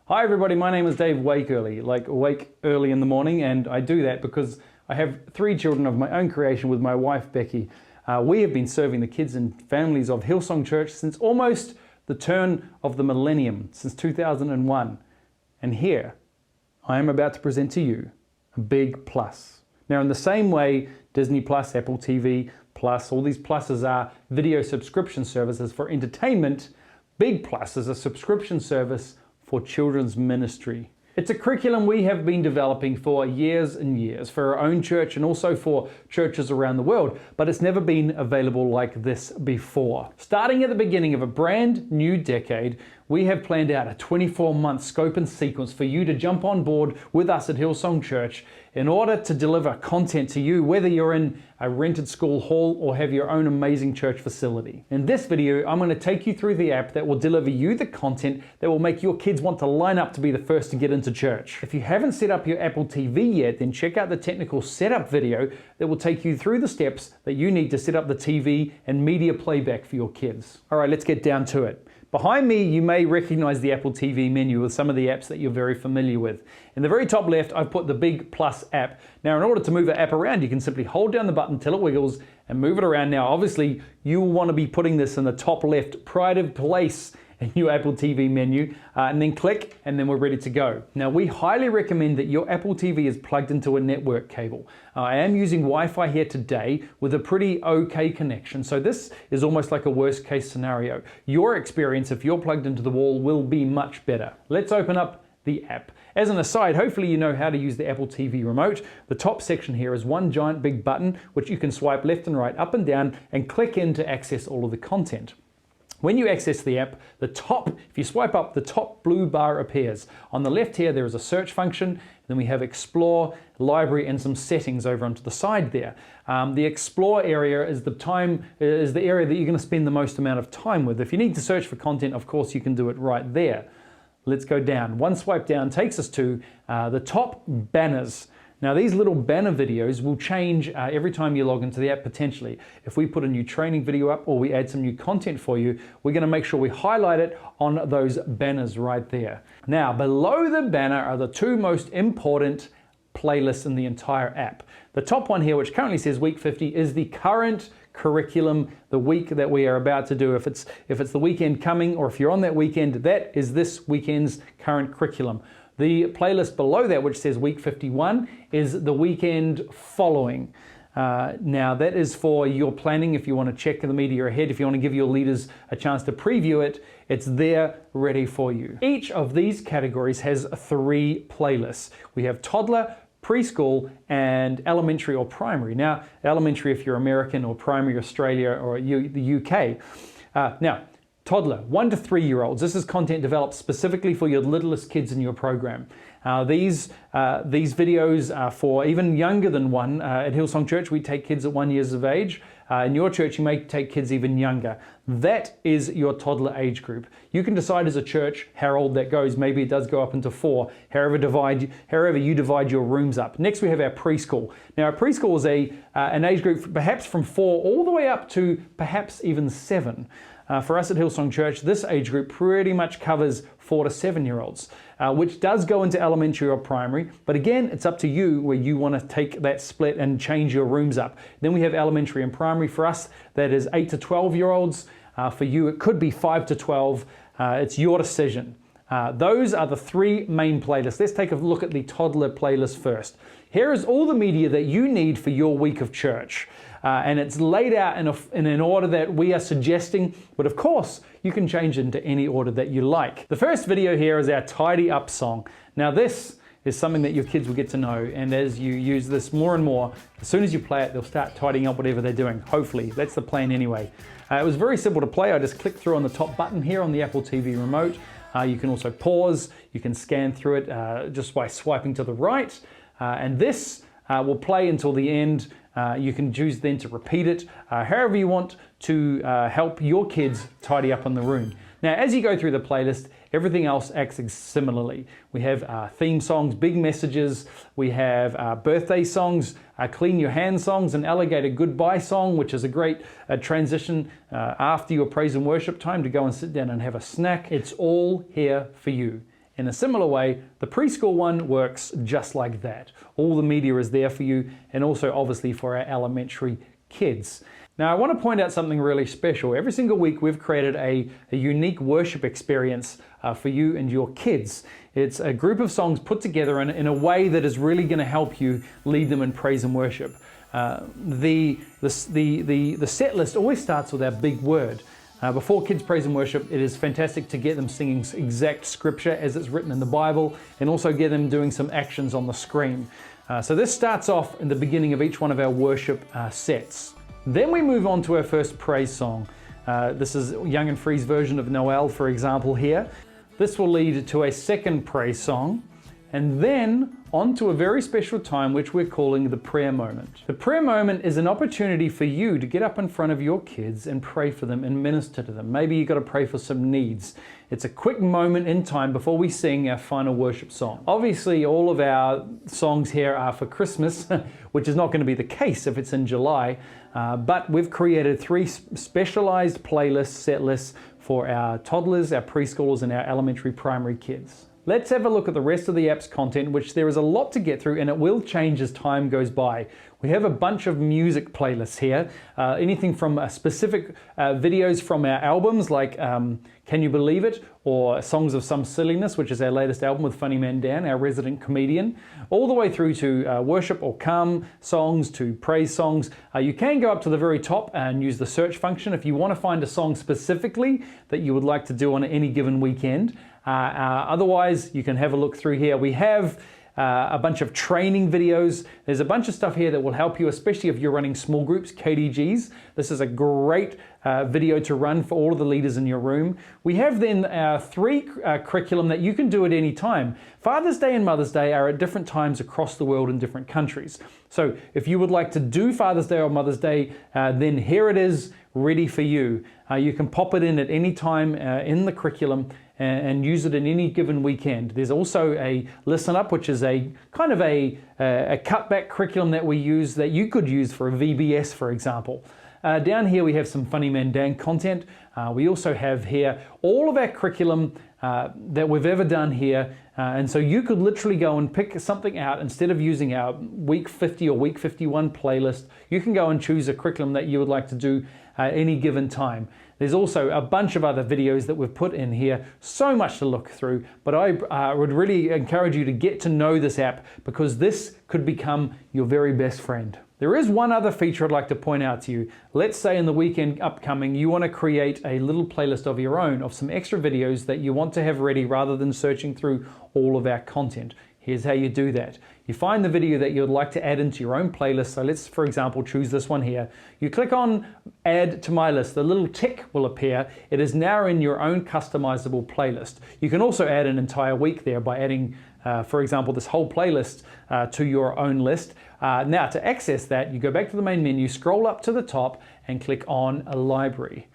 Hi everybody, my name is Dave Wake Early, like wake early in the morning, and I do that because I have 3 children of my own creation with my wife Becky. We have been serving the kids and families of Hillsong Church since almost the turn of the millennium, since 2001. And here, I am about to present to you a big plus. Now in the same way, Disney Plus, Apple TV Plus, all these pluses are video subscription services for entertainment, Big Plus is a subscription service for children's ministry. It's a curriculum we have been developing for years and years for our own church and also for churches around the world, but it's never been available like this before. Starting at the beginning of a brand new decade, we have planned out a 24-month scope and sequence for you to jump on board with us at Hillsong Church in order to deliver content to you, whether you're in a rented school hall or have your own amazing church facility. In this video, I'm going to take you through the app that will deliver you the content that will make your kids want to line up to be the first to get into church. If you haven't set up your Apple TV yet, then check out the technical setup video that will take you through the steps that you need to set up the TV and media playback for your kids. All right, let's get down to it. Behind me, you may recognize the Apple TV menu with some of the apps that you're very familiar with. In the very top left, I've put the Big Plus app. Now, in order to move the app around, you can simply hold down the button till it wiggles and move it around. Now, obviously, you will want to be putting this in the top left pride of place in your Apple TV menu, and then click, and then we're ready to go. Now, we highly recommend that your Apple TV is plugged into a network cable. I am using Wi-Fi here today with a pretty okay connection, so this is almost like a worst case scenario. Your experience, if you're plugged into the wall, will be much better. Let's open up the app. As an aside, hopefully you know how to use the Apple TV remote. The top section here is one giant big button, which you can swipe left and right, up and down, and click in to access all of the content. When you access the app, if you swipe up, the top blue bar appears. On the left here, there is a search function. Then we have Explore, Library, and some settings over onto the side there. The Explore area is the area that you're going to spend the most amount of time with. If you need to search for content, of course, you can do it right there. Let's go down. One swipe down takes us to the top banners. Now these little banner videos will change every time you log into the app potentially. If we put a new training video up or we add some new content for you, we're going to make sure we highlight it on those banners right there. Now below the banner are the 2 most important playlists in the entire app. The top one here, which currently says week 50, is the current curriculum, the week that we are about to do. If it's the weekend coming, or if you're on that weekend, that is this weekend's current curriculum. The playlist below that, which says week 51, is the weekend following. Now that is for your planning. If you want to check the media ahead, if you want to give your leaders a chance to preview it, it's there ready for you. Each of these categories has 3 playlists. We have toddler, preschool, and elementary or primary. Now, elementary if you're American, or primary Australia or the UK. Now, toddler, 1 to 3-year-olds. This is content developed specifically for your littlest kids in your program. These videos are for even younger than 1. At Hillsong Church, we take kids at 1 year of age. In your church, you may take kids even younger. That is your toddler age group. You can decide as a church how old that goes. Maybe it does go up into 4, however you divide your rooms up. Next, we have our preschool. Now, our preschool is an age group perhaps from 4 all the way up to perhaps even 7. For us at Hillsong Church, this age group pretty much covers 4 to 7-year-olds, which does go into elementary or primary. But again, it's up to you where you want to take that split and change your rooms up. Then we have elementary and primary. For us, that is 8 to 12-year-olds. For you, it could be 5 to 12. It's your decision. Those are the 3 main playlists. Let's take a look at the toddler playlist first. Here is all the media that you need for your week of church. And it's laid out in an order that we are suggesting, but of course, you can change it into any order that you like. The first video here is our Tidy Up song. Now this is something that your kids will get to know, and as you use this more and more, as soon as you play it, they'll start tidying up whatever they're doing. Hopefully, that's the plan anyway. It was very simple to play. I just clicked through on the top button here on the Apple TV remote. You can also pause, you can scan through it just by swiping to the right, and this will play until the end. You can choose then to repeat it, however you want to help your kids tidy up in the room. Now, as you go through the playlist, everything else acts similarly. We have theme songs, big messages, we have birthday songs, clean your hands songs, an alligator goodbye song, which is a great transition after your praise and worship time to go and sit down and have a snack. It's all here for you. In a similar way, the preschool one works just like that. All the media is there for you, and also obviously for our elementary kids. Now, I want to point out something really special. Every single week we've created a unique worship experience for you and your kids. It's a group of songs put together in a way that is really going to help you lead them in praise and worship. The set list always starts with our big word. Before kids praise and worship, it is fantastic to get them singing exact scripture as it's written in the Bible, and also get them doing some actions on the screen. So this starts off in the beginning of each one of our worship sets. Then we move on to our first praise song. This is Young and Free's version of Noel, for example, here. This will lead to a second praise song, and then on to a very special time which we're calling the prayer moment. The prayer moment is an opportunity for you to get up in front of your kids and pray for them and minister to them. Maybe you've got to pray for some needs. It's a quick moment in time before we sing our final worship song. Obviously, all of our songs here are for Christmas, which is not going to be the case if it's in July, but we've created 3 specialized playlists, set lists for our toddlers, our preschoolers, and our elementary primary kids. Let's have a look at the rest of the app's content, which there is a lot to get through, and it will change as time goes by. We have a bunch of music playlists here, anything from specific videos from our albums like Can You Believe It? Or Songs of Some Silliness, which is our latest album with Funny Man Dan, our resident comedian, all the way through to worship or calm songs to praise songs. You can go up to the very top and use the search function if you want to find a song specifically that you would like to do on any given weekend. Otherwise, you can have a look through here. We have a bunch of training videos. There's a bunch of stuff here that will help you, especially if you're running small groups, KDGs. This is a great video to run for all of the leaders in your room. We have then 3 curriculum that you can do at any time. Father's Day and Mother's Day are at different times across the world in different countries. So if you would like to do Father's Day or Mother's Day, then here it is, ready for you. You can pop it in at any time in the curriculum and use it in any given weekend. There's also a Listen Up, which is a kind of a cutback curriculum that we use that you could use for a VBS, for example. Down here we have some Funny Man Dan content. We also have here all of our curriculum that we've ever done here. And so you could literally go and pick something out. Instead of using our week 50 or week 51 playlist, you can go and choose a curriculum that you would like to do any given time. There's also a bunch of other videos that we've put in here, so much to look through, but I would really encourage you to get to know this app, because this could become your very best friend. There is one other feature I'd like to point out to you. Let's say in the weekend upcoming, you want to create a little playlist of your own of some extra videos that you want to have ready rather than searching through all of our content. Here's how you do that. You find the video that you'd like to add into your own playlist. So let's, for example, choose this one here. You click on Add to My List. The little tick will appear. It is now in your own customizable playlist. You can also add an entire week there by adding, for example, this whole playlist to your own list. Now, to access that, you go back to the main menu, scroll up to the top, and click on a library.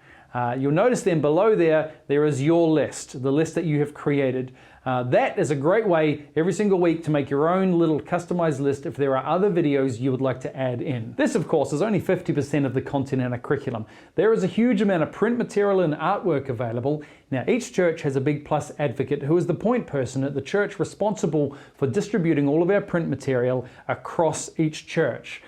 You'll notice then below there is your list, the list that you have created. That is a great way every single week to make your own little customized list if there are other videos you would like to add in. This, of course, is only 50% of the content in a curriculum. There is a huge amount of print material and artwork available. Now, each church has a BiG Plus advocate who is the point person at the church responsible for distributing all of our print material across each church.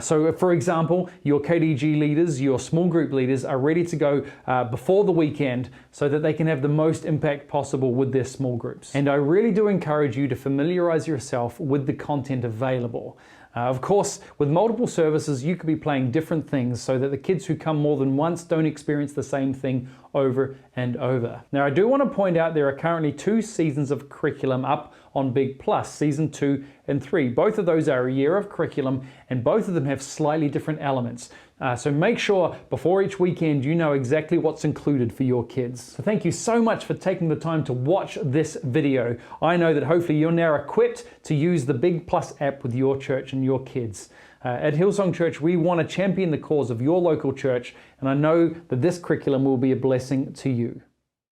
So for example, your KDG leaders, your small group leaders are ready to go before the weekend so that they can have the most impact possible with their small groups. And I really do encourage you to familiarize yourself with the content available. Of course, with multiple services, you could be playing different things so that the kids who come more than once don't experience the same thing over and over. Now, I do want to point out there are currently 2 seasons of curriculum up on BiG Plus, season 2 and 3. Both of those are a year of curriculum, and both of them have slightly different elements. So make sure before each weekend you know exactly what's included for your kids. So thank you so much for taking the time to watch this video. I know that hopefully you're now equipped to use the BiG Plus app with your church and your kids. At Hillsong Church, we want to champion the cause of your local church, and I know that this curriculum will be a blessing to you.